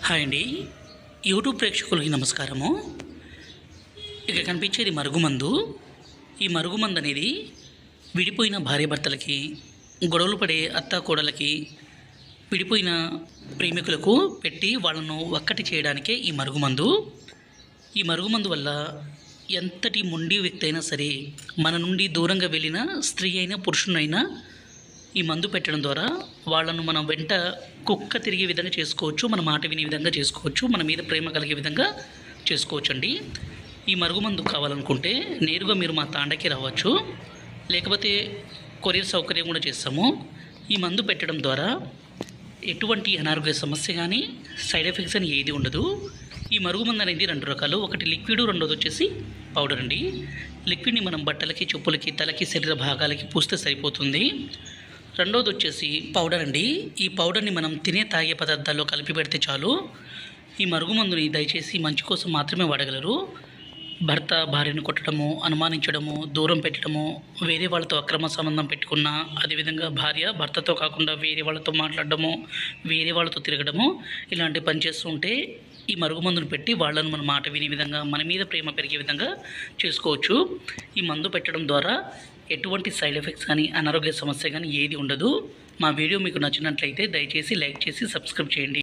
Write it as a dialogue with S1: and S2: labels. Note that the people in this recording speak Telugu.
S1: హాయ్ అండి. యూట్యూబ్ ప్రేక్షకులకి నమస్కారము. ఇక కనిపించేది మరుగుమందు. ఈ మరుగుమందు అనేది విడిపోయిన భార్యాభర్తలకి, గొడవలు పడే అత్తాకోడలకి, విడిపోయిన ప్రేమికులకు పెట్టి వాళ్ళను ఒక్కటి చేయడానికే ఈ మరుగుమందు. ఈ మరుగుమందు వల్ల ఎంతటి మొండి వ్యక్తి అయినా సరే, మన నుండి దూరంగా వెళ్ళిన స్త్రీ అయినా పురుషునైనా ఈ మందు పెట్టడం ద్వారా వాళ్ళను మనం వెంట కుక్క తిరిగే విధంగా చేసుకోవచ్చు, మన మాట వినే విధంగా చేసుకోవచ్చు, మన మీద ప్రేమ కలిగే విధంగా చేసుకోవచ్చు అండి. ఈ మరుగుమందు కావాలనుకుంటే నేరుగా మీరు మా తాండకి రావచ్చు, లేకపోతే కొరియర్ సౌకర్యం కూడా చేస్తాము. ఈ మందు పెట్టడం ద్వారా ఎటువంటి అనారోగ్య సమస్య కానీ సైడ్ ఎఫెక్ట్స్ అని ఏది ఉండదు. ఈ మరుగుమందు అనేది రెండు రకాలు, ఒకటి లిక్విడ్, రెండోది వచ్చేసి పౌడర్ అండి. లిక్విడ్ని మనం బట్టలకి, చెప్పులకి, తలకి, శరీర భాగాలకి పూస్తే సరిపోతుంది. రెండోది వచ్చేసి పౌడర్ అండి. ఈ పౌడర్ని మనం తినే తాగే పదార్థాల్లో కలిపి పెడితే చాలు. ఈ మరుగుమందుని దయచేసి మంచి కోసం మాత్రమే వాడగలరు. భర్త భార్యను కొట్టడము, అనుమానించడము, దూరం పెట్టడము, వేరే వాళ్ళతో అక్రమ సంబంధం పెట్టుకున్న, అదేవిధంగా భార్య భర్తతో కాకుండా వేరే వాళ్ళతో మాట్లాడడము, వేరే వాళ్ళతో తిరగడము, ఇలాంటి పని చేస్తూ ఉంటే ఈ మరుగుమందును పెట్టి వాళ్ళను మన మాట వినే విధంగా, మన మీద ప్రేమ పెరిగే విధంగా చేసుకోవచ్చు. ఈ మందు పెట్టడం ద్వారా ఎటువంటి సైడ్ ఎఫెక్ట్స్ కానీ అనారోగ్య సమస్య కానీ ఏది ఉండదు. మా వీడియో మీకు నచ్చినట్లయితే దయచేసి లైక్ చేసి సబ్స్క్రైబ్ చేయండి.